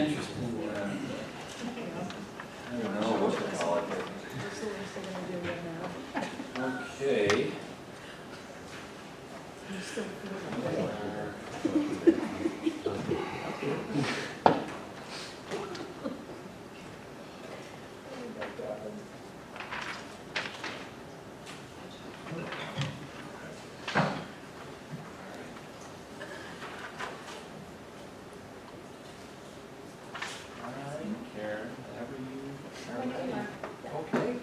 interesting, I don't know what to call it. Okay. Karen, whenever you are ready. Okay.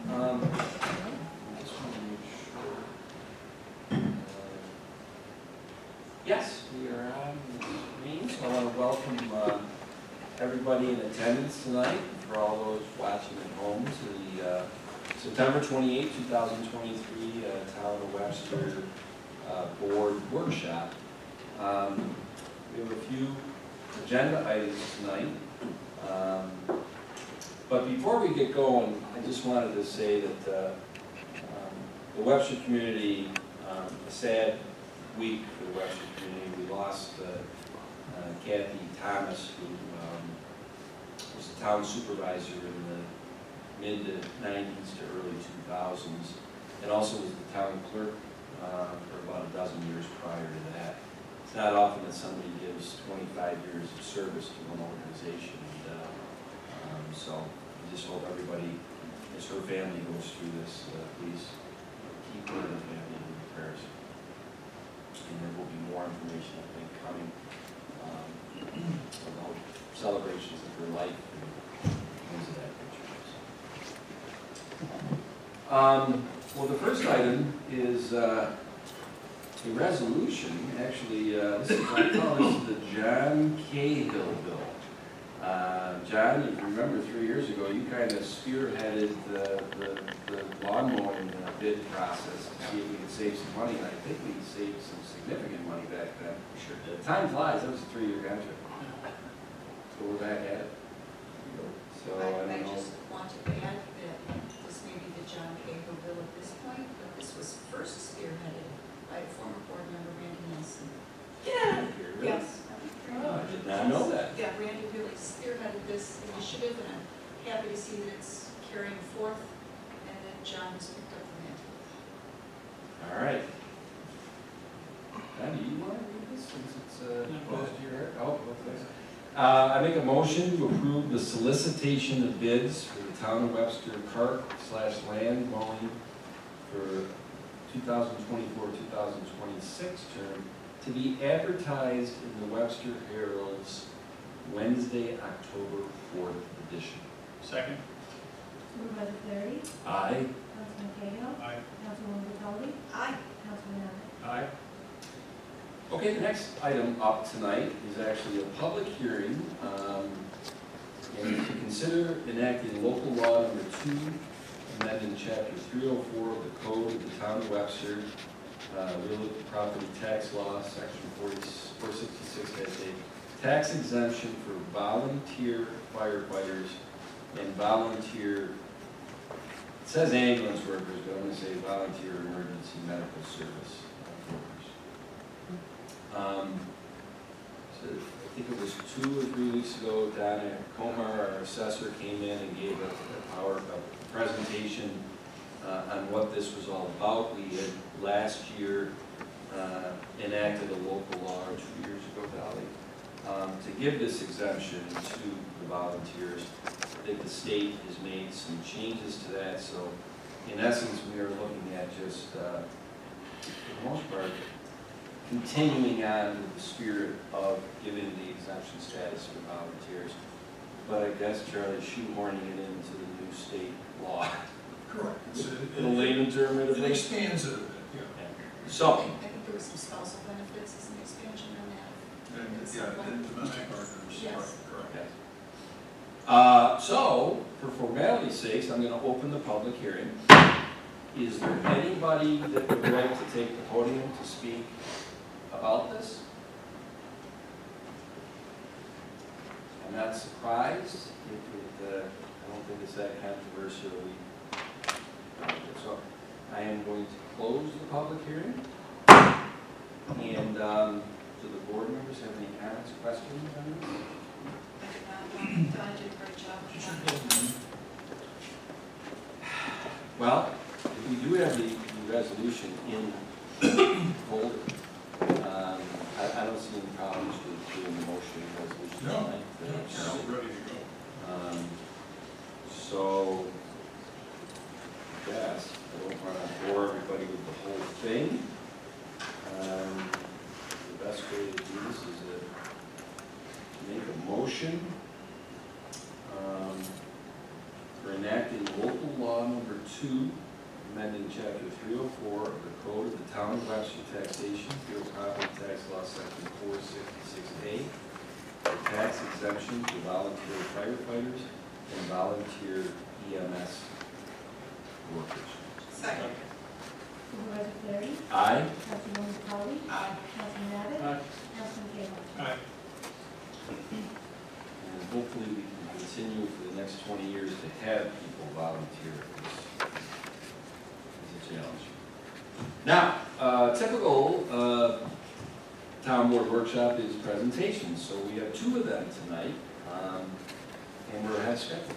I just want to make sure. Yes, we are on this meeting, so I want to welcome everybody in attendance tonight, for all those watching at home, to the September 28, 2023 Town of Webster Board Workshop. We have a few agenda items tonight. But before we get going, I just wanted to say that the Webster community, a sad week for the Webster community. We lost Kathy Thomas, who was the town supervisor in the mid-90s to early 2000s, and also was the town clerk for about a dozen years prior to that. It's not often that somebody gives 25 years of service to one organization. So I just hope everybody, as her family goes through this, please keep her and the family in your prayers. And there will be more information, I think, coming about celebrations of her life and things of that nature. Well, the first item is a resolution. Actually, this is, I call this the John Cahill Bill. John, if you remember 3 years ago, you kind of spearheaded the lawn mowing bid process to see if we could save some money, and I think we saved some significant money back then. Sure did. Time flies. That was a 3-year contract. So we're back at it. So I just want to add that this may be the John Cahill bill at this point, but this was first spearheaded by former board member Randy Nelson. Yeah. Yes. Oh, I did not know that. Yeah, Randy really spearheaded this initiative, and I'm happy to see that it's carrying forth, and that John has picked up the mantle. All right. Now, do you want to read this since it's close to your heart? Oh, okay. I make a motion to approve the solicitation of bids for the Town of Webster park/land mowing for 2024-2026 term to be advertised in the Webster Herald's Wednesday, October 4th edition. Second. Supervisor Flaherty. Aye. Councilman Cahill. Aye. Councilwoman Vitale. Aye. Councilman Abbott. Aye. Okay, the next item up tonight is actually a public hearing, and to consider enacting local law number 2, amending chapter 304 of the Code of the Town of Webster, real property tax law, section 466-8, tax exemption for volunteer firefighters and volunteer, it says ambulance workers, but I'm going to say volunteer emergency medical service workers. So I think it was 2 or 3 weeks ago, Donna Comar, our assessor, came in and gave a presentation on what this was all about. We had last year enacted a local law, or 2 years ago, Dolly, to give this exemption to the volunteers. I think the state has made some changes to that, so in essence, we are looking at just, for the most part, continuing on with the spirit of giving the exemption status for volunteers. But I guess Charlie's shoehorning it into the new state law. Correct. In a layman term, It expands it a bit, yeah. So, I think there was some spousal benefits as an expansion on that. And, yeah, and domestic partners, Yes. correct. yes. So, for formality's sakes, I'm going to open the public hearing. Is there anybody that would like to take the podium to speak about this? I'm not surprised. I don't think it's that controversial. So I am going to close the public hearing. And do the board members have any comments, questions on this? I did not want, Don did a great job You with should that. go. Well, if we do have the resolution in the folder, I don't see any problems with doing the motion resolution No, tonight. It's all ready to go. So, yes, I don't want to bore everybody with the whole thing. The best way to do this is to make a motion for enacting local law number 2, amending chapter 304 of the Code of the Town of Webster Taxation, Real Property Tax Law, section 466A, for tax exemption to volunteer firefighters and volunteer EMS workers. Second. Supervisor Flaherty, Aye. Councilwoman Capelli, Aye. Councilman Abbott, Aye. Councilman Cahill. Aye. And hopefully we can continue for the next 20 years to have people volunteer. It's a challenge. Now, typical town board workshop is presentations, so we have 2 of them tonight, and we're ahead of schedule.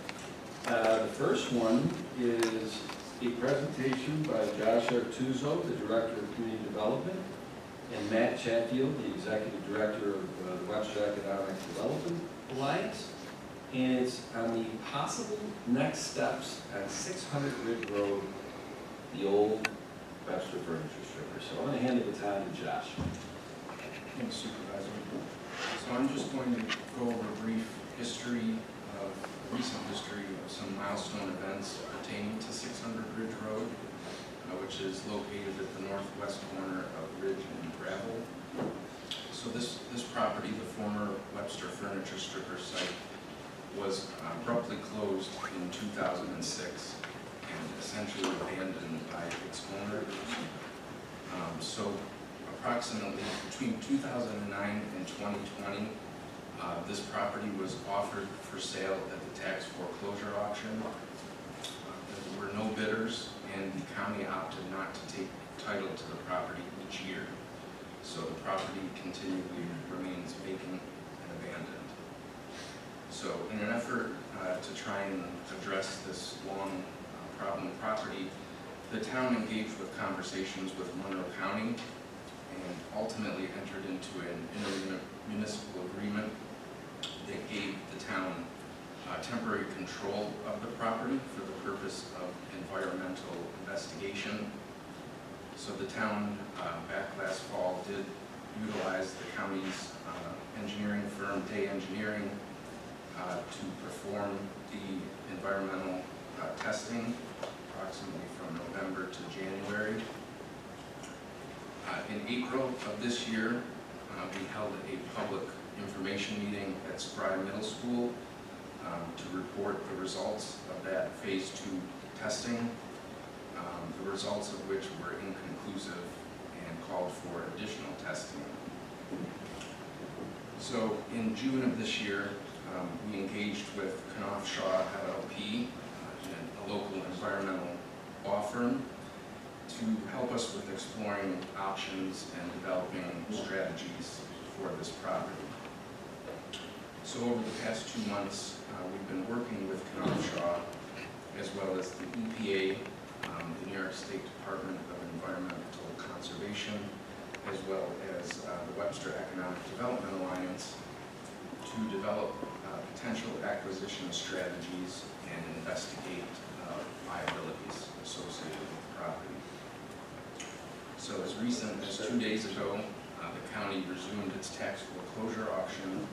The first one is a presentation by Josh Artuso, the Director of Community Development, and Matt Chatfield, the Executive Director of the Webster Economic Development Alliance. And it's on the possible next steps on 600 Ridge Road, the old Webster furniture stripper. So I'm going to hand the baton to Josh. Thanks, Supervisor. So I'm just going to go over a brief history recent history of some milestone events pertaining to 600 Ridge Road, which is located at the northwest corner of Ridge and Gravel. So this property, the former Webster furniture stripper site, was abruptly closed in 2006 and essentially abandoned by its owner. So approximately between 2009 and 2020, this property was offered for sale at the tax foreclosure auction. There were no bidders, and the county opted not to take title to the property each year. So the property continually remains vacant and abandoned. So in an effort to try and address this long problem property, the town engaged with conversations with Monroe County and ultimately entered into an intermunicipal agreement that gave the town temporary control of the property for the purpose of environmental investigation. So the town back last fall did utilize the county's engineering firm, Day Engineering, to perform the environmental testing approximately from November to January. In April of this year, we held a public information meeting at Spry Middle School to report the results of that Phase 2 testing, the results of which were inconclusive and called for additional testing. So in June of this year, we engaged with Knopf Shaw LLP, a local environmental law firm, to help us with exploring options and developing strategies for this property. So over the past 2 months, we've been working with Knopf Shaw, as well as the EPA, the New York State Department of Environmental Conservation, as well as the Webster Economic Development Alliance, to develop potential acquisition strategies and investigate liabilities associated with the property. So as recent as 2 days ago, the county resumed its tax foreclosure auction,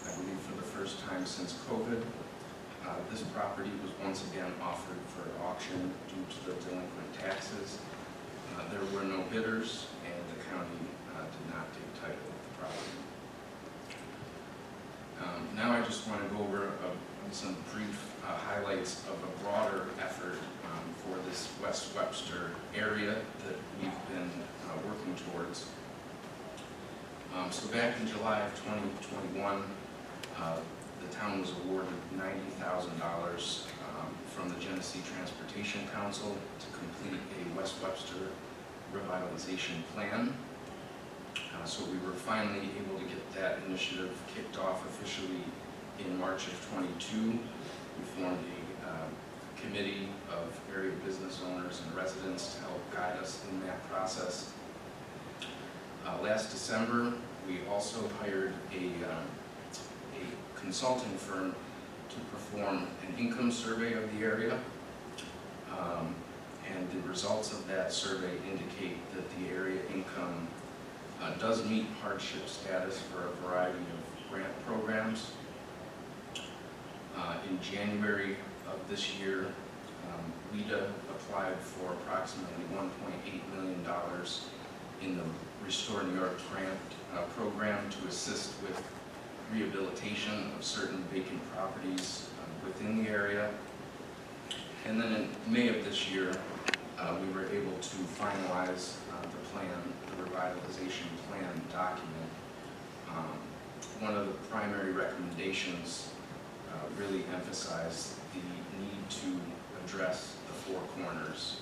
I believe for the first time since COVID. This property was once again offered for auction due to the delinquent taxes. There were no bidders, and the county did not take title of the property. Now I just want to go over some brief highlights of a broader effort for this West Webster area that we've been working towards. So back in July of 2021, the town was awarded $90,000 from the Genesee Transportation Council to complete a West Webster revitalization plan. So we were finally able to get that initiative kicked off officially In March of '22, we formed a committee of area business owners and residents to help guide us in that process. Last December, we also hired a consulting firm to perform an income survey of the area. And the results of that survey indicate that the area income does meet hardship status for a variety of grant programs. In January of this year, WEDA applied for approximately $1.8 million in the Restore New York grant program to assist with rehabilitation of certain vacant properties within the area. And then in May of this year, we were able to finalize the plan, the revitalization plan document. One of the primary recommendations really emphasized the need to address the four corners,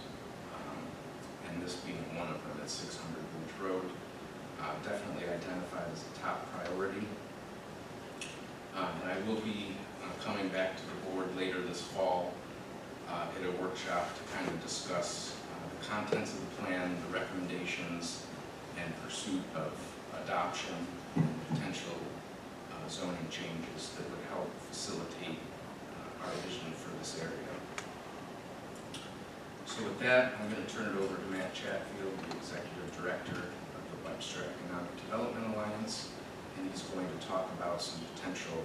and this being one of them at 600 Ridge Road, definitely identified as a top priority. And I will be coming back to the board later this fall at a workshop to kind of discuss the contents of the plan, the recommendations, and pursuit of adoption and potential zoning changes that would help facilitate our vision for this area. So with that, I'm going to turn it over to Matt Chatfield, the Executive Director of the Webster Economic Development Alliance, and he's going to talk about some potential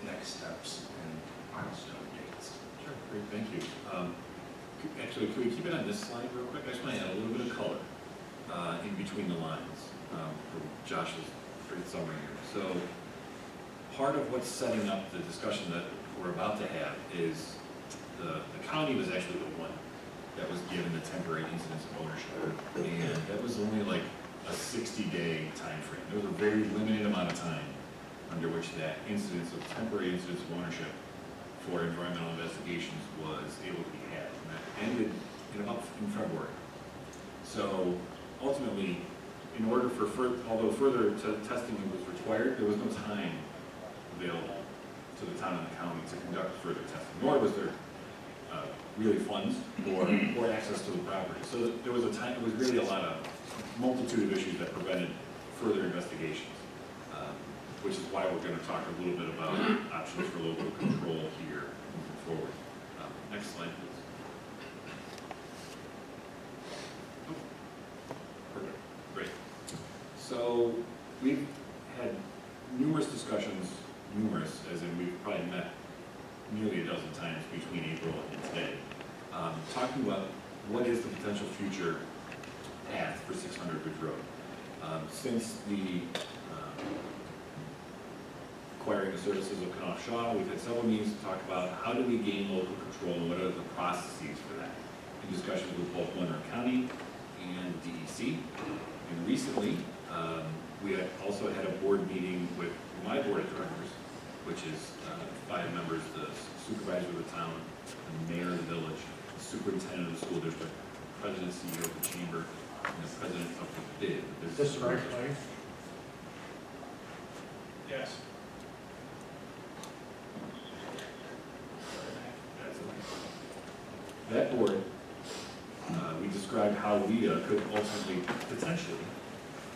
next steps and milestone dates. Sure, great, thank you. Actually, can we keep it on this slide real quick? I just want to add a little bit of color in between the lines for Josh's great summary here. So part of what's setting up the discussion that we're about to have is the county was actually the one that was given the temporary incidence of ownership. And that was only like a 60-day time frame. There was a very limited amount of time under which that temporary incidence of ownership for environmental investigations was able to be had. And that ended in February. So ultimately, in order for although further testing was required, there was no time available to the town and the county to conduct further testing, nor was there really funds or access to the property. So there was it was really a multitude of issues that prevented further investigations, which is why we're going to talk a little bit about options for local control here moving forward. Next slide, please. Oh, perfect, great. So we've had numerous discussions, as in we've probably met nearly a dozen times between April and today, talking about what is the potential future path for 600 Ridge Road. Since the acquiring the services of Knopf Shaw, we've had several meetings to talk about how do we gain local control and what are the processes for that. In discussions with both Monroe County and DEC. And recently, we had also had a board meeting with my board of directors, which is 5 members, the supervisor of the town, the mayor of the village, the superintendent of the school district, president, CEO of the chamber, and the president of the BID. This is right, please. Yes. That board, we described how WEDA could ultimately, potentially,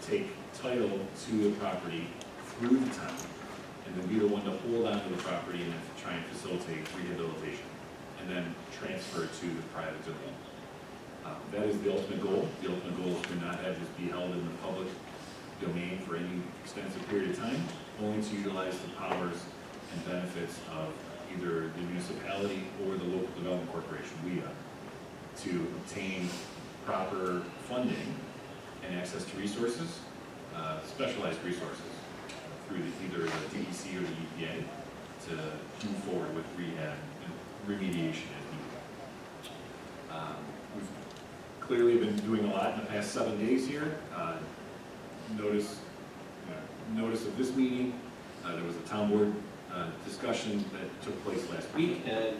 take title to the property through the town, and then be the one to hold onto the property and try and facilitate rehabilitation, and then transfer it to the private domain. That is the ultimate goal. The ultimate goal is to not have this be held in the public domain for any extensive period of time, only to utilize the powers and benefits of either the municipality or the local development corporation, WEDA, to obtain proper funding and access to resources, specialized resources, through either the DEC or the EPA to move forward with rehab and remediation as needed. We've clearly been doing a lot in the past 7 days here. Notice of this meeting, there was a town board discussion that took place last week. And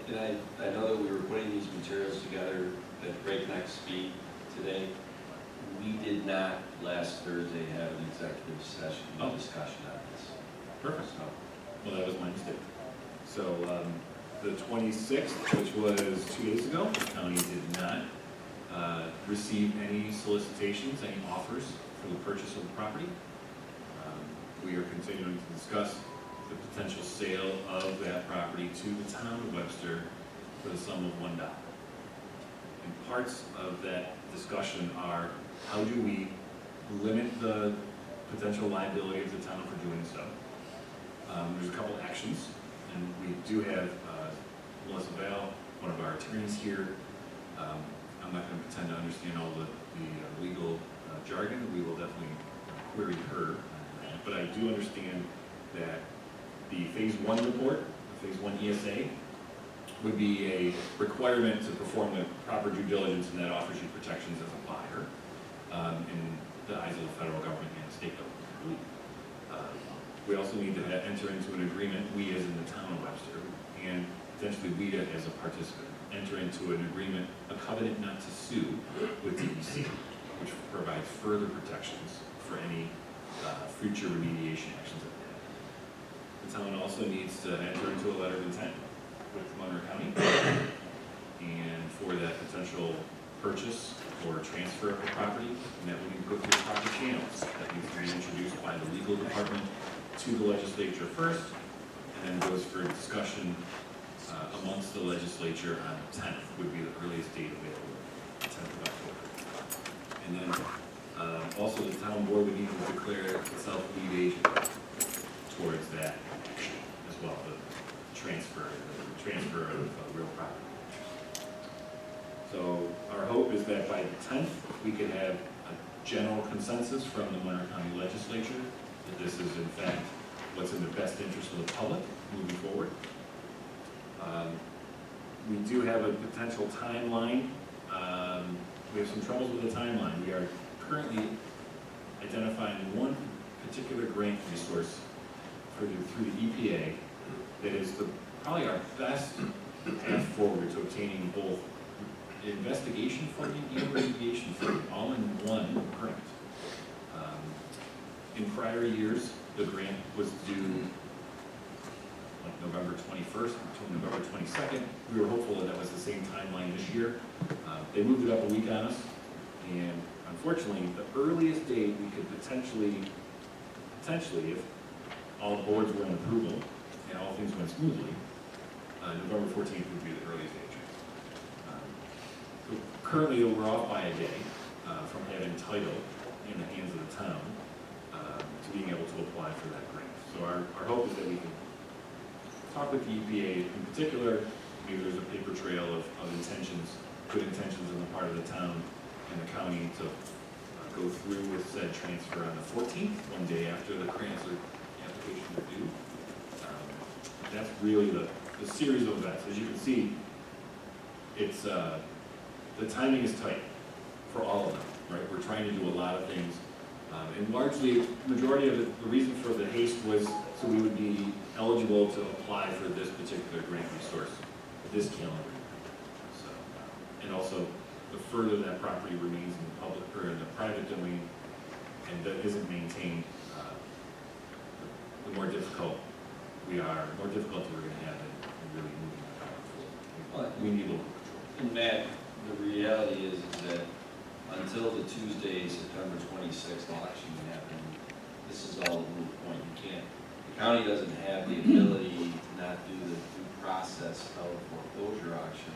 I know that we were putting these materials together at breakneck speed today. We did not last Thursday have an executive session discussion on this. Perfect. So, Well, that was my mistake. So, the 26th, which was 2 days ago, the county did not receive any solicitations, any offers for the purchase of the property. We are continuing to discuss the potential sale of that property to the town of Webster for the sum of $1. And parts of that discussion are, how do we limit the potential liability of the town for doing so? There's a couple actions, and we do have Melissa Val, one of our attorneys here. I'm not going to pretend to understand all the legal jargon. We will definitely query her on that. But I do understand that the Phase 1 report, the Phase 1 ESA, would be a requirement to perform the proper due diligence, and that offers you protections as a buyer in the eyes of the federal government and the state government, I believe. We also need to enter into an agreement, we as in the town of Webster, and potentially we as a participant, enter into an agreement, a covenant not to sue with DEC, which provides further protections for any future remediation actions that they have. The town also needs to enter into a letter of intent with Monroe County, and for that potential purchase or transfer of the property, and that we need to go through proper channels. That needs to be introduced by the legal department to the legislature first, and then goes for discussion amongst the legislature on the 10th, would be the earliest date available, 10th of October. And then also the town board would need to declare itself lead agent towards that action as well, the transfer of real property. So our hope is that by the 10th, we could have a general consensus from the Monroe County legislature that this is in fact what's in the best interest of the public moving forward. We do have a potential timeline. We have some troubles with the timeline. We are currently identifying one particular grant resource through the EPA that is probably our best path forward to obtaining both investigation funding and remediation funding all in one grant. In prior years, the grant was due like November 21st until November 22nd. We were hopeful that that was the same timeline this year. They moved it up a week on us, and unfortunately, the earliest date we could potentially, if all the boards were in approval and all things went smoothly, November 14th would be the earliest date. So currently, we're off by a day from having title in the hands of the town to being able to apply for that grant. So our hope is that we can talk with the EPA in particular. Maybe there's a paper trail of intentions, good intentions on the part of the town and the county to go through with said transfer on the 14th, one day after the grant application is due. That's really the series of events. As you can see, it's the timing is tight for all of them, right? We're trying to do a lot of things. And largely, majority of it, the reason for the haste was so we would be eligible to apply for this particular grant resource this calendar year. So, and also, the further that property remains in the public or in the private domain and that isn't maintained, the more difficult we're going to have in really moving the property forward. We need a little control. And Matt, the reality is that until the Tuesday, September 26th election happened, this is all a moot point. You can't, the county doesn't have the ability to not do the due process of foreclosure auction.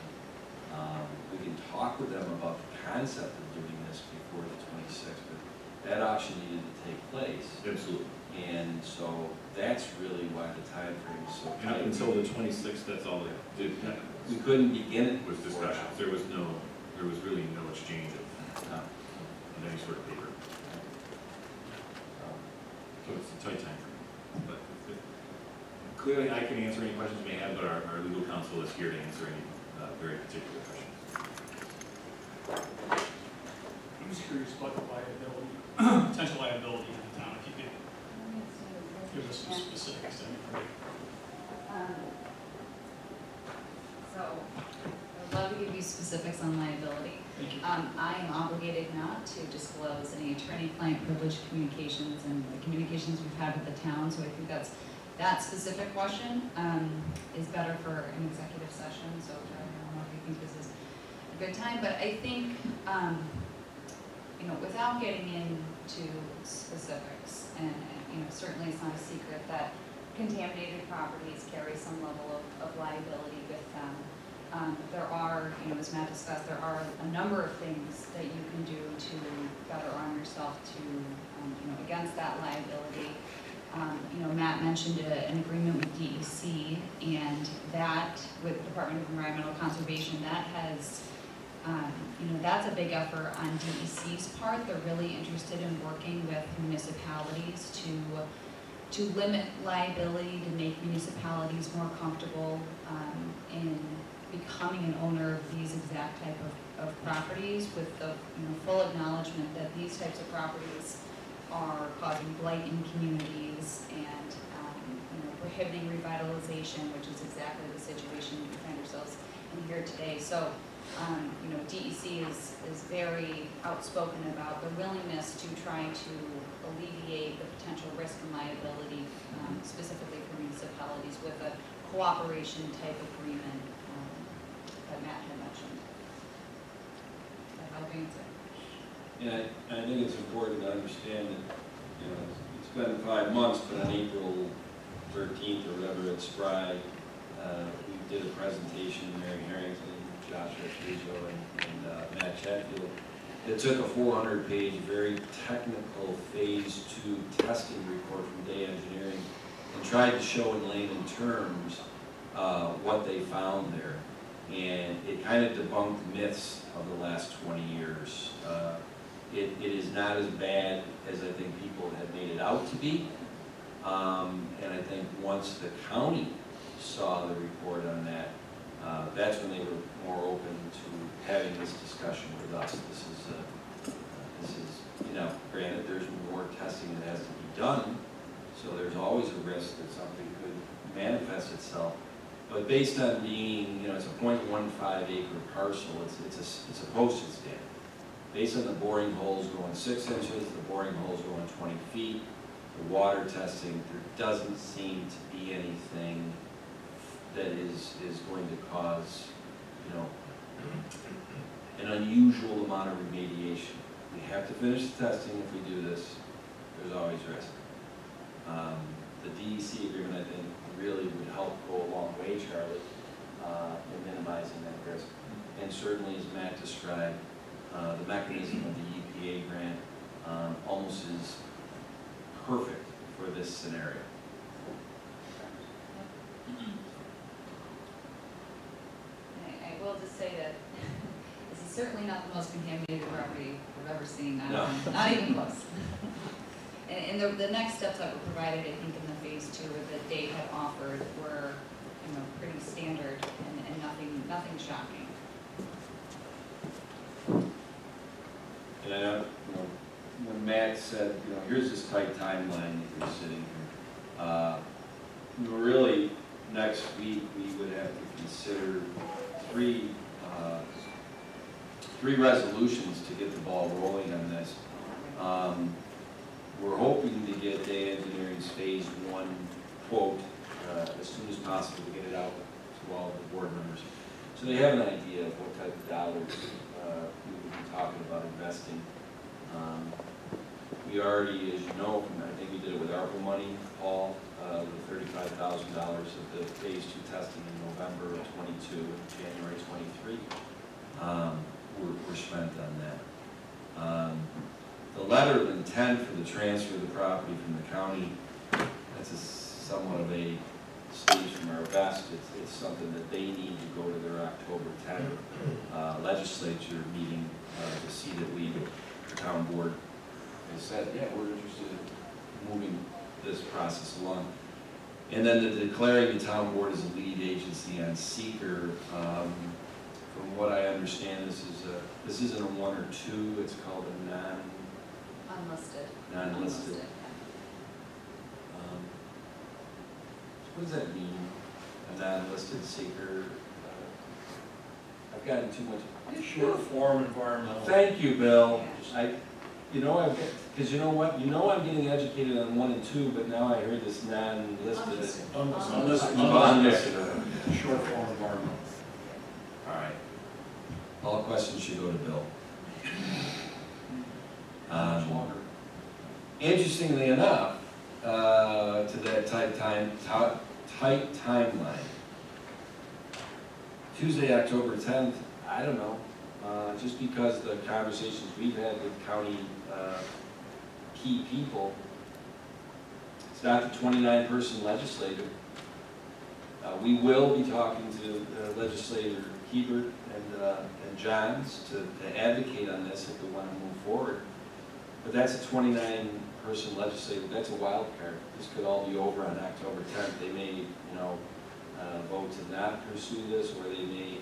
We can talk with them about the concept of doing this before the 26th, but that auction needed to take place. Absolutely. And so that's really why the time frame is so And up tight. until the 26th, that's all that did happen. We couldn't begin it Was before discussions. now. There was really no exchange of any sort of paper. So it's a tight time frame. But clearly, I can answer any questions you may have, but our legal counsel is here to answer any very particular questions. I'm just curious about the liability, potential liability in the town, if you could give us some specifics. So, I'd love to give you specifics on liability. Thank you. I am obligated not to disclose any attorney-client privilege communications and the communications we've had with the town, so I think that's that specific question, is better for an executive session, so I don't know if you think this is a good time, but I think, you know, without getting into specifics, and, you know, certainly it's not a secret that contaminated properties carry some level of liability with them. There are, you know, as Matt discussed, there are a number of things that you can do to better arm yourself to, you know, against that liability. You know, Matt mentioned an agreement with DEC, and that, with Department of Environmental Conservation, that has, you know, that's a big effort on DEC's part. They're really interested in working with municipalities to limit liability, to make municipalities more comfortable in becoming an owner of these exact type of properties, with the, you know, full acknowledgement that these types of properties are causing blight in communities and, you know, prohibiting revitalization, which is exactly the situation we find ourselves in here today. So, you know, DEC is very outspoken about the willingness to try to alleviate the potential risk and liability, specifically for municipalities, with a cooperation type agreement that Matt had mentioned. That helping answer? And I think it's important to understand that, you know, it's been 5 months, but on April 13th or whatever at Spry, we did a presentation, Mary Harrington, Joshua Frizo, and Matt Chatfield. It took a 400-page, very technical phase 2 testing report from Day Engineering and tried to show in layman terms what they found there. And it kind of debunked myths of the last 20 years. It is not as bad as I think people had made it out to be. And I think once the county saw the report on that, that's when they were more open to having this discussion with us. This is, you know, granted, there's more testing that has to be done, so there's always a risk that something could manifest itself. But based on being, you know, it's a 0.15 acre parcel, it's a postage stamp. Based on the boring holes going 6 inches, the boring holes going 20 feet, the water testing, there doesn't seem to be anything that is going to cause, you know, an unusual amount of remediation. We have to finish the testing. If we do this, there's always risk. The DEC agreement, I think, really would help go a long way, Charlie, in minimizing that risk. And certainly, as Matt described, the mechanism of the EPA grant almost is perfect for this scenario. I will just say that this is certainly not the most contaminated property I've ever seen, No. not even close. And the next steps that were provided, I think, in the phase 2 that Dave had offered were, you know, pretty standard and nothing shocking. And I know, you know, when Matt said, you know, here's this tight timeline that you're sitting here, you know, really, next week, we would have to consider three resolutions to get the ball rolling on this. We're hoping to get Day Engineering's phase 1 quote as soon as possible to get it out to all the board members, so they have an idea of what type of dollars we would be talking about investing. We already, as you know, I think we did it with ARPA money, Paul, the $35,000 of the phase 2 testing in November of 22 and January 23. We're spent on that. The letter of intent for the transfer of the property from the county, that's somewhat of a sleeves from our vest. It's something that they need to go to their October 10th legislature meeting to see that the town board has said, yeah, we're interested in moving this process along. And then the declaring the town board as a lead agency on seeker. From what I understand, this isn't a 1 or 2. It's called a Unlisted. non-listed. What does that mean? A non-listed seeker? I've gotten too much. Short form environmental. Thank you, Bill. You You know, because you know what, I'm getting educated on 1 and 2, but now I heard this non-listed. Unlisted. Short form environmental. All right. All questions should go to Bill. Much longer. Interestingly enough, to that tight timeline, Tuesday, October 10th, I don't know, just because the conversations we've had with county key people, it's not the 29-person legislature. We will be talking to Legislator Hebert and Johns to advocate on this if we want to move forward. But that's a 29-person legislature, that's a wild card. This could all be over on October 10th. They may, vote to not pursue this, or they may,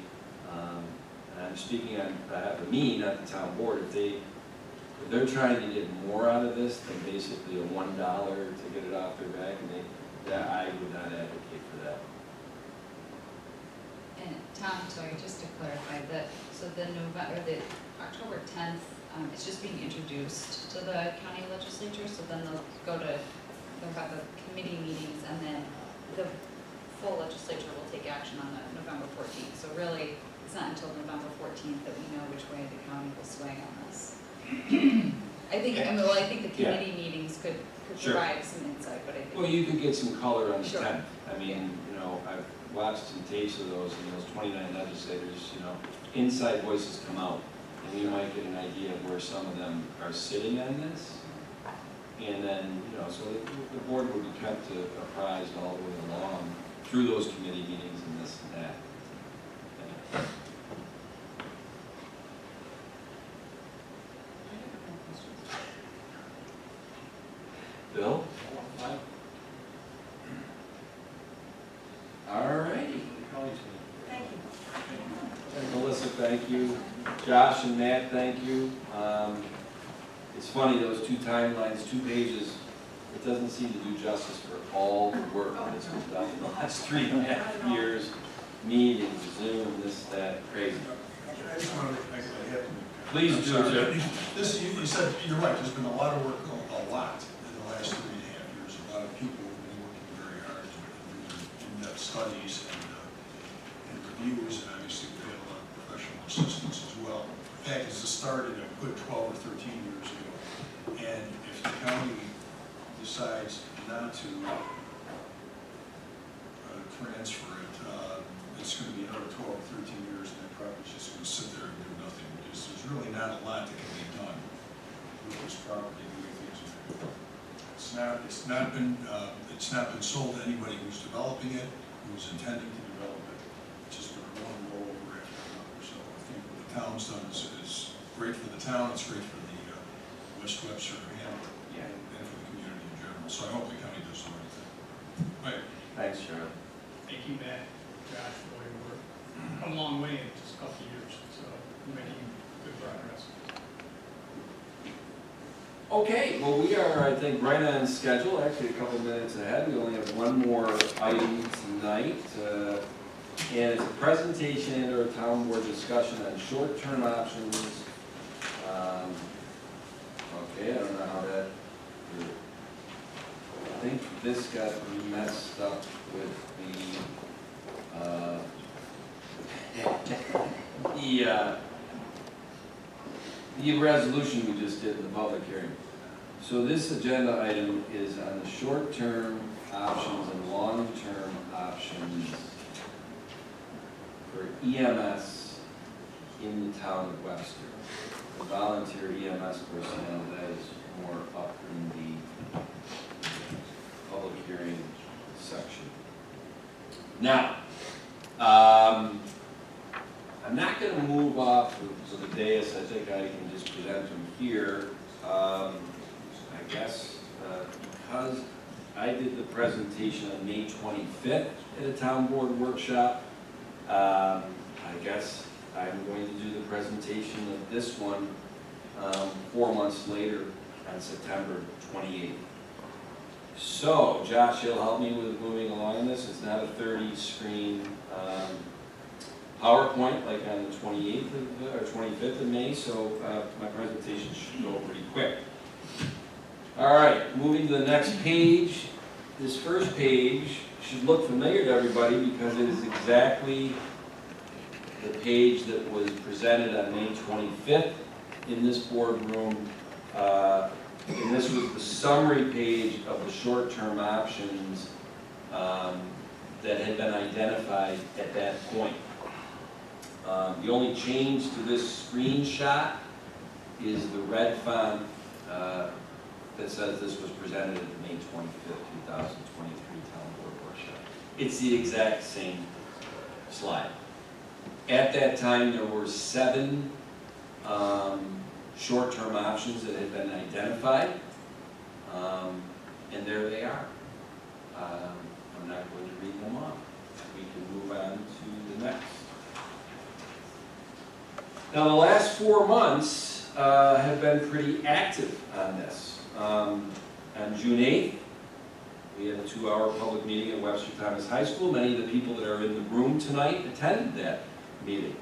and I'm speaking on behalf of me, not the town board, if they're trying to get more out of this than basically a $1 to get it off their back, and I would not advocate for that. And Tom, sorry, just to clarify that, so the October 10th, it's just being introduced to the county legislature, so then they'll have the committee meetings, and then the full legislature will take action on the November 14th. So really, it's not until November 14th that we know which way the county will sway on this. I think the committee meetings could Sure. provide some insight, but I think. Well, you could get some color on the Sure. 10th. I mean, I've watched some tapes of those, and those 29 legislators, inside voices come out, and you might get an idea of where some of them are sitting on this. And then, so the board would be kept apprised all the way along through those committee meetings and this and that. Bill? All righty. Thank you. And Melissa, thank you. Josh and Matt, thank you. It's funny, those 2 timelines, 2 pages, it doesn't seem to do justice for all the work that's been done in the last 3.5 years. Meetings, Zoom, this, that, crazy. I just wanted to, I have to. Please do, Jim. You said, you're right, there's been a lot of work, a lot in the last 3.5 years. A lot of people have been working very hard to do in-depth studies and reviews, and obviously we had a lot of professional assistance as well. In fact, this started a good 12 or 13 years ago. And if the county decides not to transfer it, it's going to be another 12 or 13 years, and that property's just going to sit there and do nothing. Because there's really not a lot that can be done with this property the way things are. It's not been sold to anybody who's developing it, who's intending to develop it. It's just been one roll over after another. So I think what the town's done is great for the town. It's great for the Webster and for the community in general. So I hope the county does the right thing. Right. Thanks, Sharon. Thank you, Matt, Josh, for all your work. Come a long way in just a couple of years, so you're making good progress. Okay, well, we are, I think, right on schedule, actually a couple minutes ahead. We only have one more item tonight. And it's a presentation or a town board discussion on short-term options. Okay, I don't know how that, I think this got messed up with the resolution we just did in the public hearing. So this agenda item is on the short-term options and long-term options for EMS in the town of Webster. The volunteer EMS personnel, that is more up in the public hearing section. Now, I'm not going to move off of the dais. I think I can just present them here. I guess because I did the presentation on May 25th at a town board workshop, I guess I'm going to do the presentation of this one 4 months later on September 28th. So, Josh, you'll help me with moving along on this. It's not a 30-screen PowerPoint like on the 28th or 25th of May, so my presentation should go pretty quick. All right, moving to the next page. This first page should look familiar to everybody because it is exactly the page that was presented on May 25th in this boardroom. And this was the summary page of the short-term options that had been identified at that point. The only change to this screenshot is the red font that says this was presented at the May 25th, 2023 Town Board Workshop. It's the exact same slide. At that time, there were 7 short-term options that had been identified, and there they are. I'm not going to read them off. We can move on to the next. Now, the last 4 months have been pretty active on this. On June 8th, we had a 2-hour public meeting at Webster Thomas High School. Many of the people that are in the room tonight attended that meeting.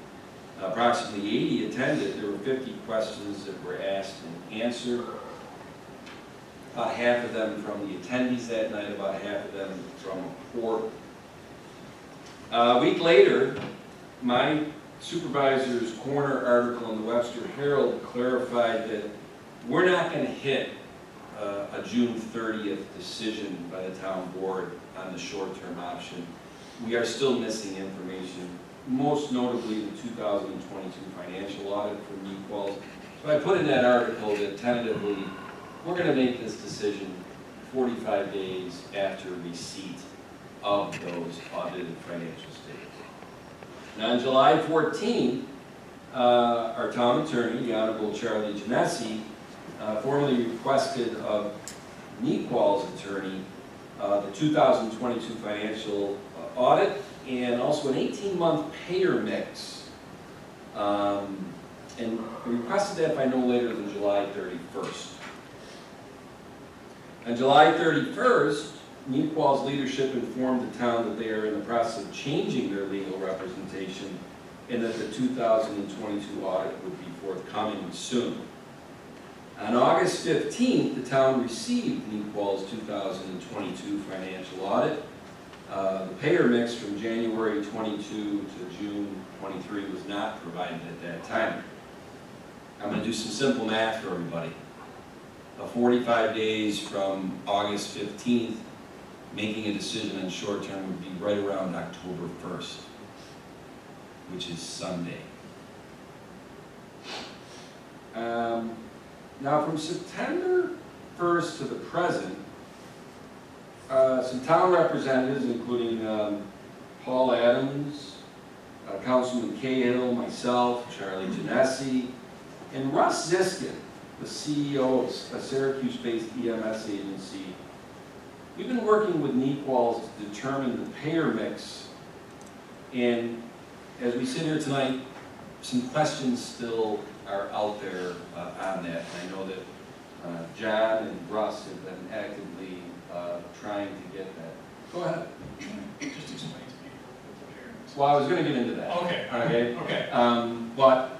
Approximately 80 attended. There were 50 questions that were asked and answered. About half of them from the attendees that night, about half of them from a port. A week later, my supervisor's corner article in the Webster Herald clarified that we're not going to hit a June 30th decision by the town board on the short-term option. We are still missing information, most notably the 2022 financial audit from Equals. So I put in that article that tentatively we're going to make this decision 45 days after receipt of those audited financial statements. Now, on July 14th, our town attorney, the Honorable Charlie Genesi, formally requested of Nequal's attorney the 2022 financial audit and also an 18-month payer mix. And requested that by no later than July 31st. On July 31st, Nequal's leadership informed the town that they are in the process of changing their legal representation and that the 2022 audit would be forthcoming soon. On August 15th, the town received Nequal's 2022 financial audit. The payer mix from January 22 to June 23 was not provided at that time. I'm going to do some simple math for everybody. 45 days from August 15th, making a decision on short term would be right around October 1st, which is Sunday. Now from September 1st to the present, some town representatives, including Paul Adams, Councilman Cahill, myself, Charlie Genesi, and Russ Ziskin, the CEO of a Syracuse-based EMS agency. We've been working with Nequals to determine the payer mix, and as we sit here tonight, some questions still are out there on that. And I know that John and Russ have been actively trying to get that. Go ahead. Just explain to me what the payer is. Well, I was going to get into that. Okay. Okay. Okay. But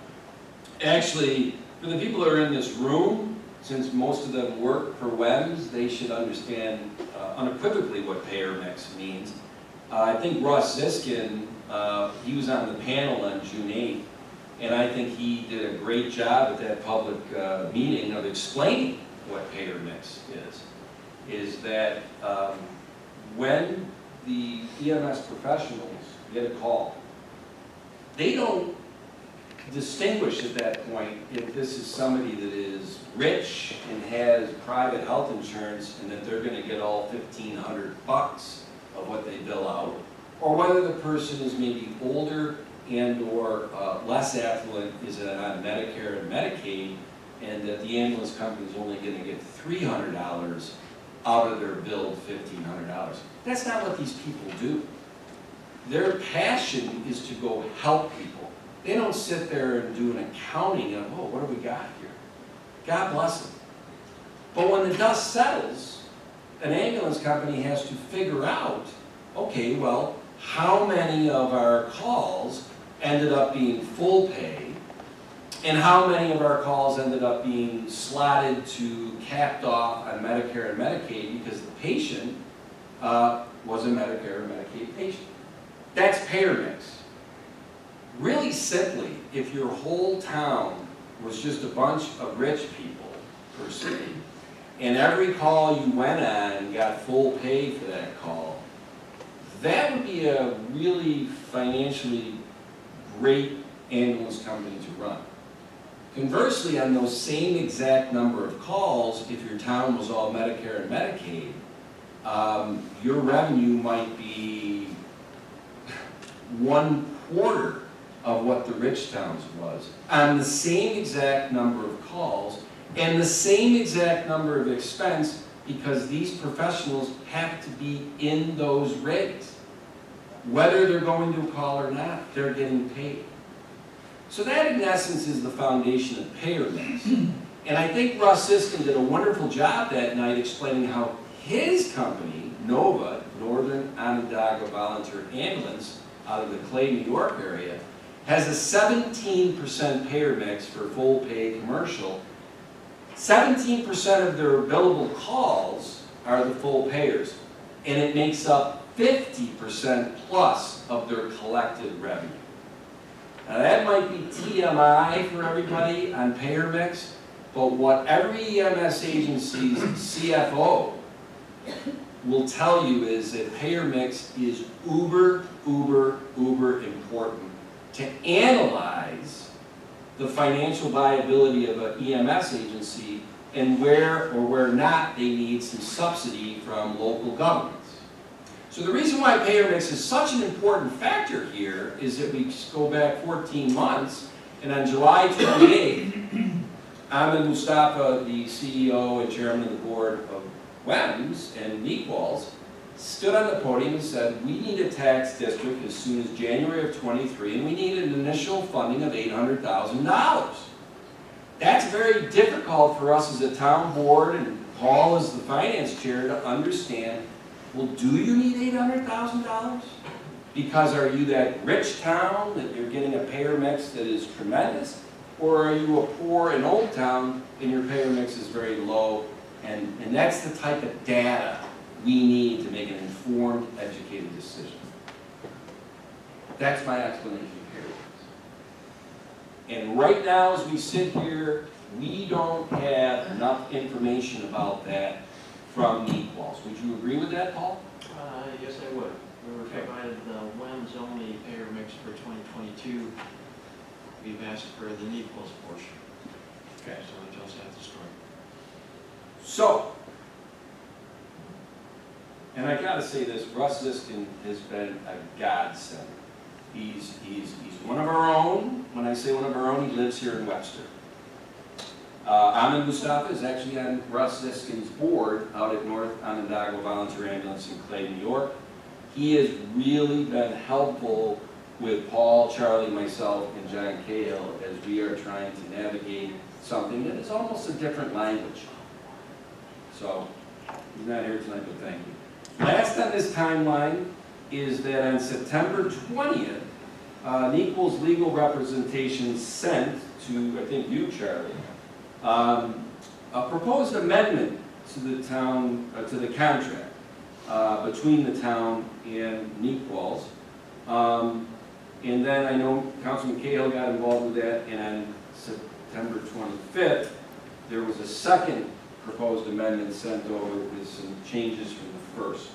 actually, for the people that are in this room, since most of them work for WEMS, they should understand unequivocally what payer mix means. I think Russ Ziskin, he was on the panel on June 8th, and I think he did a great job at that public meeting of explaining what payer mix is that when the EMS professionals get a call, they don't distinguish at that point if this is somebody that is rich and has private health insurance and that they're going to get all $1,500 of what they bill out, or whether the person is maybe older and or less affluent, is on Medicare and Medicaid, and that the ambulance company is only going to get $300 out of their billed $1,500. That's not what these people do. Their passion is to go help people. They don't sit there and do an accounting of, oh, what do we got here? God bless them. But when the dust settles, an ambulance company has to figure out, okay, well, how many of our calls ended up being full pay, and how many of our calls ended up being slotted to capped off on Medicare and Medicaid because the patient was a Medicare or Medicaid patient. That's payer mix. Really simply, if your whole town was just a bunch of rich people, per se, and every call you went on got full pay for that call, that would be a really financially great ambulance company to run. Conversely, on those same exact number of calls, if your town was all Medicare and Medicaid, your revenue might be 1/4 of what the rich towns was on the same exact number of calls and the same exact number of expense, because these professionals have to be in those rates. Whether they're going to a call or not, they're getting paid. So that, in essence, is the foundation of payer mix. And I think Russ Siskin did a wonderful job that night explaining how his company, NOVA, Northern Onondaga Volunteer Ambulance, out of the Clay, New York area, has a 17% payer mix for full pay commercial. 17% of their billable calls are the full payers, and it makes up 50% plus of their collected revenue. Now that might be TMI for everybody on payer mix, but what every EMS agency's CFO will tell you is that payer mix is uber important to analyze the financial viability of an EMS agency and where or where not they need some subsidy from local governments. So the reason why payer mix is such an important factor here is that we go back 14 months, and on July 28th, Ahmed Mustafa, the CEO and chairman of the board of WEMS and Equals, stood on the podium and said, we need a tax district as soon as January of 23, and we need an initial funding of $800,000. That's very difficult for us as a town board, and Paul as the finance chair, to understand. Well, do you need $800,000? Because are you that rich town that you're getting a payer mix that is tremendous? Or are you a poor and old town and your payer mix is very low? And that's the type of data we need to make an informed, educated decision. That's my explanation here. And right now, as we sit here, we don't have enough information about that from Equals. Would you agree with that, Paul? Yes, I would. We were provided the WEMS only payer mix for 2022. We've asked for the Equals portion. Okay. So it tells that the story. So, and I gotta say this, Russ Siskin has been a godsend. He's one of our own. When I say one of our own, he lives here in Webster. Ahmed Mustafa is actually on Russ Siskin's board out at North Onondaga Volunteer Ambulance in Clay, New York. He has really been helpful with Paul, Charlie, myself, and John Cahill as we are trying to navigate something that is almost a different language. So, he's not here tonight, but thank you. Last on this timeline is that on September 20th, an Equals legal representation sent to, I think you, Charlie, a proposed amendment to the town, to the contract between the town and Equals. And then I know Councilman Cahill got involved with that, and on September 25th, there was a second proposed amendment sent over with some changes from the first.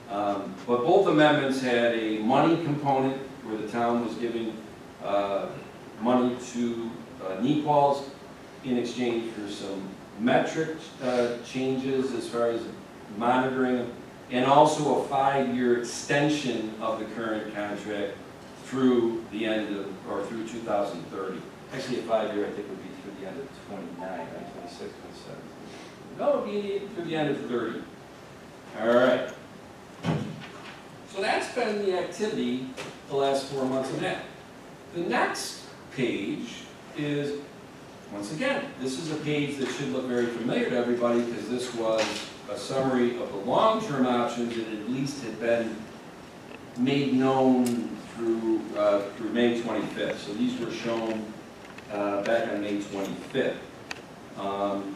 But both amendments had a money component where the town was giving money to Equals in exchange for some metric changes as far as monitoring, and also a 5-year extension of the current contract through the end of, or through 2030. Actually, a 5-year, I think, would be through the end of 29, right? 26, 27. No, it would be through the end of 30. All right. So that's been the activity the last 4 months of that. The next page is, once again, this is a page that should look very familiar to everybody because this was a summary of the long-term options that at least had been made known through May 25th. So these were shown back on May 25th. And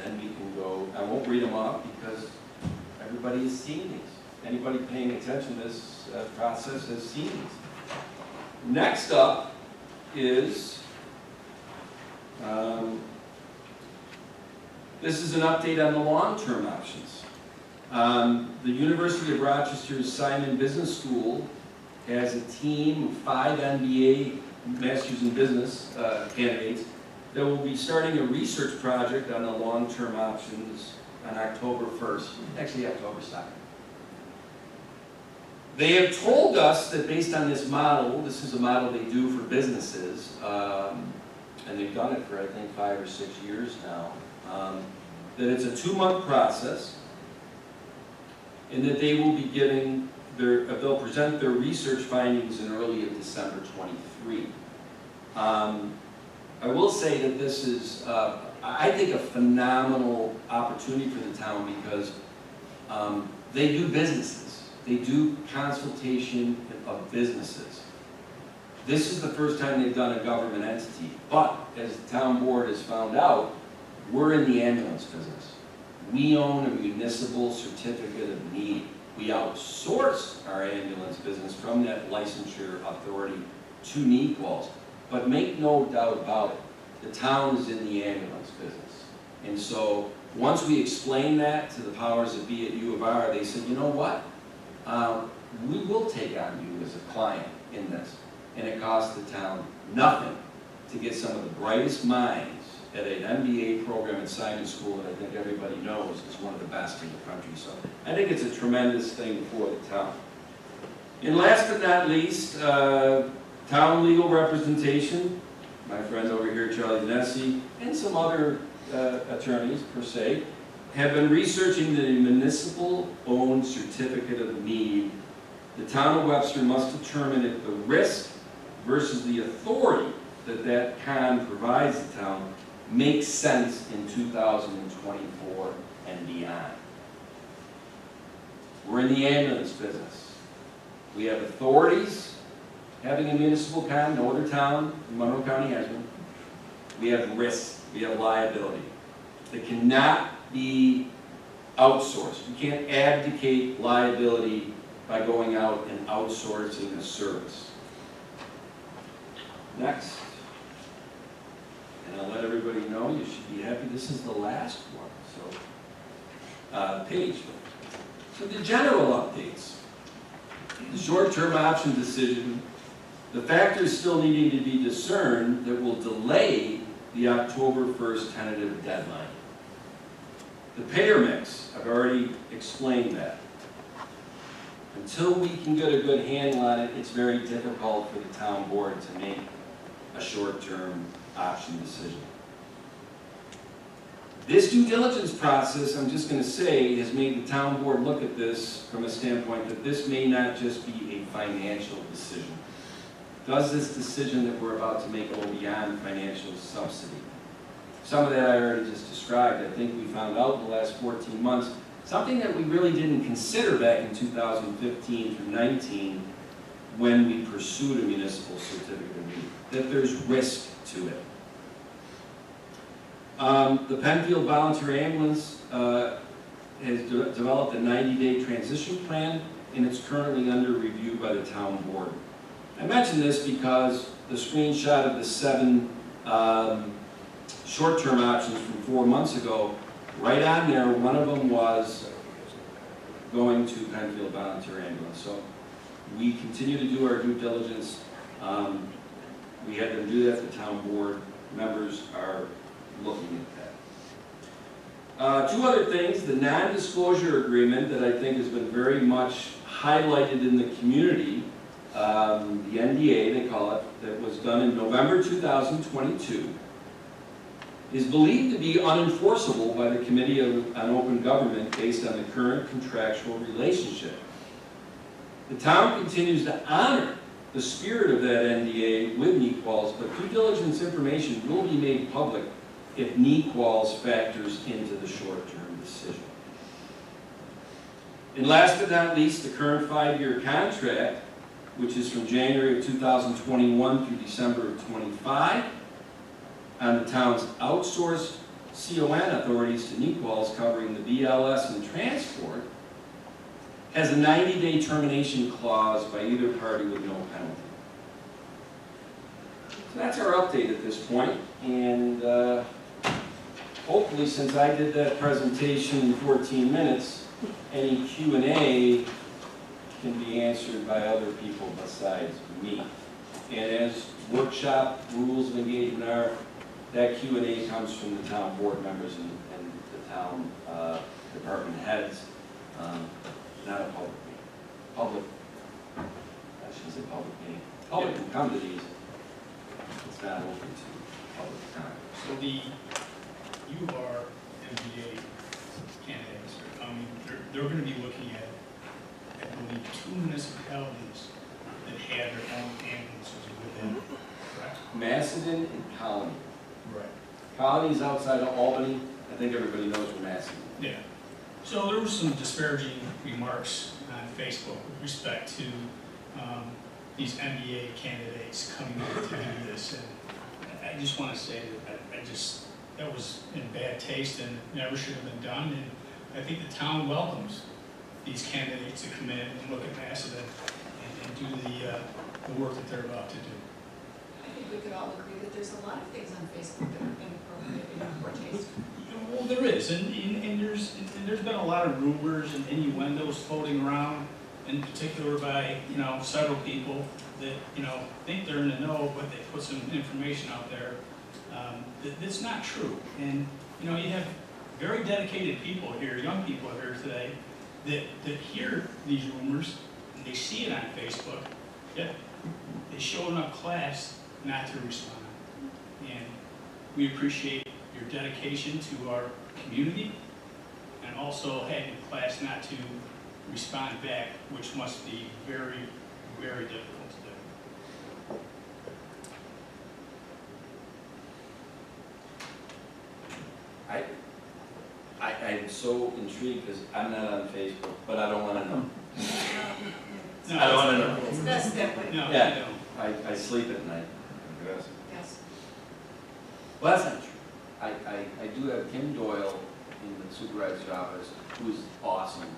then we can go, I won't read them off because everybody has seen these. Anybody paying attention to this process has seen these. Next up is, this is an update on the long-term options. The University of Rochester's Simon Business School has a team of 5 MBA, Masters in Business candidates that will be starting a research project on the long-term options on October 1st, actually October 2nd. They have told us that based on this model, this is a model they do for businesses, and they've done it for I think 5 or 6 years now, that it's a 2-month process, and that they will be giving they'll present their research findings in early of December 23. I will say that this is, I think, a phenomenal opportunity for the town because they do businesses. They do consultation of businesses. This is the first time they've done a government entity, but as the town board has found out, we're in the ambulance business. We own a municipal certificate of need. We outsource our ambulance business from that licensure authority to NEQOLS. But make no doubt about it, the town is in the ambulance business. And so once we explained that to the powers that be at U of R, they said, you know what? We will take on you as a client in this. And it costs the town nothing to get some of the brightest minds at an MBA program at Simon School that I think everybody knows is one of the best in the country. So I think it's a tremendous thing for the town. And last but not least, town legal representation. My friend over here, Charlie Nessie, and some other attorneys per se, have been researching the municipal-owned certificate of need. The town of Webster must determine if the risk versus the authority that con provides the town makes sense in 2024 and beyond. We're in the ambulance business. We have authorities having a municipal con, no other town in Monroe County has one. We have risk, we have liability. That cannot be outsourced. You can't abdicate liability by going out and outsourcing a service. Next. And I'll let everybody know, you should be happy, this is the last one. So, page. So the general updates. The short-term option decision, the factors still needing to be discerned that will delay the October 1st tentative deadline. The payer mix, I've already explained that. Until we can get a good handle on it, it's very difficult for the town board to make a short-term option decision. This due diligence process, I'm just going to say, has made the town board look at this from a standpoint that this may not just be a financial decision. Does this decision that we're about to make go beyond financial subsidy? Some of that I already just described. I think we found out in the last 14 months, something that we really didn't consider back in 2015 through 19 when we pursued a municipal certificate of need, that there's risk to it. The Penfield Volunteer Ambulance has developed a 90-day transition plan, and it's currently under review by the town board. I mention this because the screenshot of the 7 short-term options from 4 months ago, right on there, one of them was going to Penfield Volunteer Ambulance. So we continue to do our due diligence. We had them do that. The town board members are looking at that. 2 other things, the non-disclosure agreement that I think has been very much highlighted in the community, the NDA they call it, that was done in November 2022, is believed to be unenforceable by the Committee on Open Government based on the current contractual relationship. The town continues to honor the spirit of that NDA with NEQOLS, but due diligence information will be made public if NEQOLS factors into the short-term decision. And last but not least, the current 5-year contract, which is from January of 2021 through December of '25, on the town's outsourced CON authorities to Niquols covering the BLS and transport, has a 90-day termination clause by either party with no penalty. So that's our update at this point, and hopefully, since I did that presentation in 14 minutes, any Q&A can be answered by other people besides me. And as workshop rules of engagement are, that Q&A comes from the town board members and the town department heads, not a public meeting. Public, I shouldn't say public meeting. Public can come to these. It's not open to public time. So you are MBA candidates, they're gonna be looking at, I believe, 2 municipalities that have their own ambulances within, correct? Macedon and Colony. Right. Colony's outside of Albany. I think everybody knows where Macedon is. Yeah. So there were some disparaging remarks on Facebook with respect to these MBA candidates coming in to do this, and I just want to say that that was in bad taste and never should have been done, and I think the town welcomes these candidates to come in and look at Macedon and do the work that they're about to do. I think we could all agree that there's a lot of things on Facebook that are inappropriate and in poor taste. Well, there is, and there's been a lot of rumors and innuendos floating around, in particular by, several people that, think they're in the know, but they put some information out there that's not true. And, you have very dedicated people here, young people here today, that hear these rumors, and they see it on Facebook, yet they show enough class not to respond. And we appreciate your dedication to our community, and also having class not to respond back, which must be very, very difficult to do. I'm so intrigued because I'm not on Facebook, but I don't want to know. No, I don't want to know. It's best that way. No, Yeah. you don't. I sleep at night. Yes. Well, that's not true. I do have Kim Doyle in the supervisor's office, who's awesome.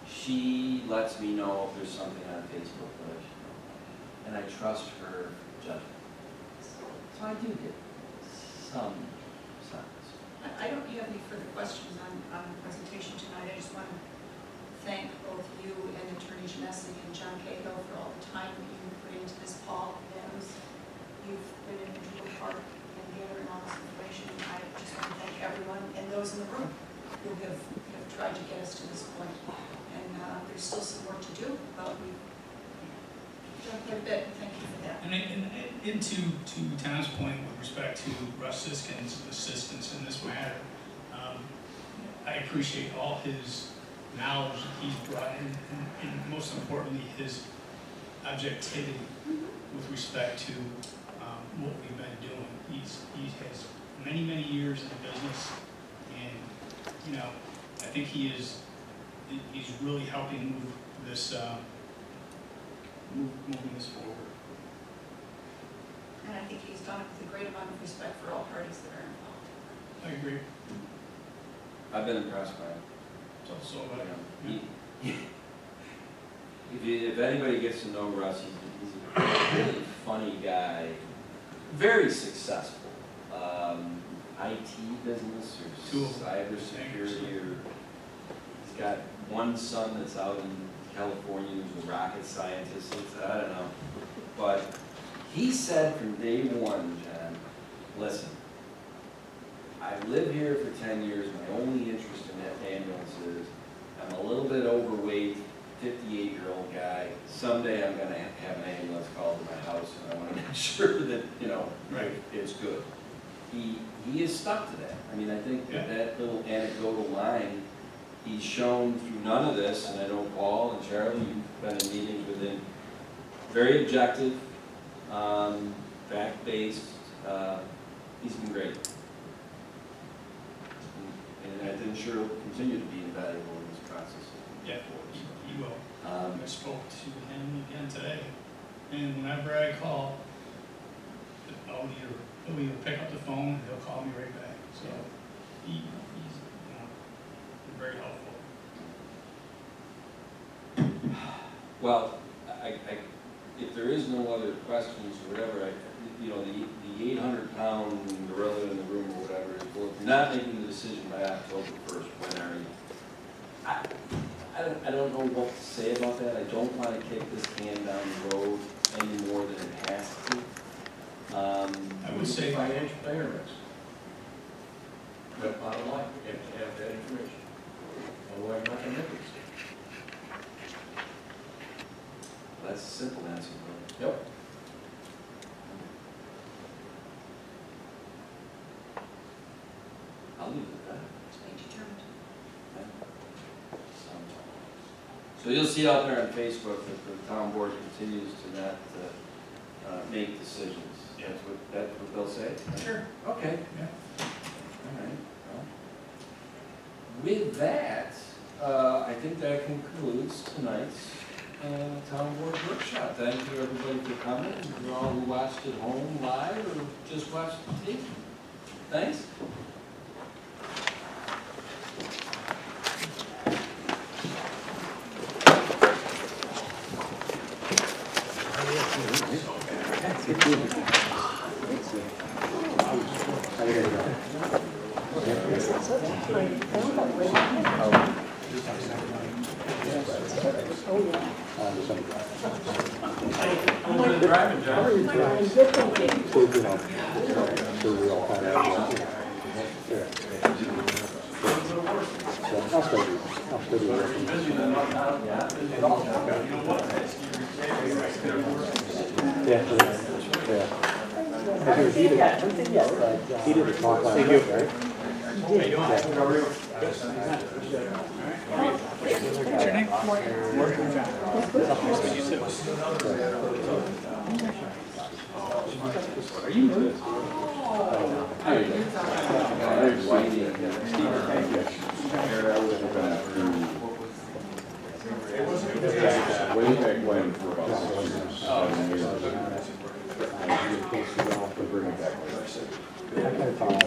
She lets me know if there's something on Facebook that I should know. And I trust her judgment. So I do get some signs. I don't have any further questions on the presentation tonight. I just want to thank both you and Attorney Genesi and John Cahill for all the time that you put into this, Paul. You've been an integral part in gathering all this information. I just want to thank everyone and those in the room who have tried to get us to this point. And there's still some work to do, but we've done quite a bit, and thank you for that. And to Tom's point with respect to Russ Siskin's assistance in this matter, I appreciate all his knowledge that he's brought in, and most importantly, his objectivity with respect to what we've been doing. He has many, many years in the business, and I think he's really helping move this moving this forward. And I think he's done it with a great amount of respect for all parties that are involved. I agree. I've been impressed by him. So If anybody gets to know Russ, he's a really funny guy, very successful. IT business or cybersecurity, or he's got one son that's out in California who's a rocket scientist. I don't know, but he said from day one, John, listen, I live here for 10 years. My only interest in that ambulance is I'm a little bit overweight, 58-year-old guy. Someday I'm going to have an ambulance called to my house, and I want to make sure that, Right. it's good. He is stuck to that. I mean, I think Yeah. that little anecdotal line, he's shown through none of this, and I know Paul and Charlie, you've been in meetings with him, very objective, fact-based. He's been great. And I think sure will continue to be invaluable in this process. Yeah, he will. Um, I spoke to him again today, and whenever I call, he'll either pick up the phone, or he'll call me right back, so he's, very helpful. Well, if there is no other questions or whatever, the 800-pound gorilla in the room or whatever, is, well, if you're not making the decision by October 1st, when are you? I don't know what to say about that. I don't want to kick this can down the road any more than it has to. I would say, Financial payments. But bottom line, you have to have that information. Otherwise, you're not gonna make it. That's a simple answer, but. Yep. I'll leave it at that. To be determined. So you'll see out there on Facebook that the town board continues to not make decisions. That's what they'll say? sure, Okay. yeah. All right. Well, with that, I think that concludes tonight's town board workshop. Thank you everybody for coming, and all who watched at home live or just watched the tape. Thanks. He didn't talk like that, right? What's your name? Are you good? Way back when, for about 7 years. To bring it back.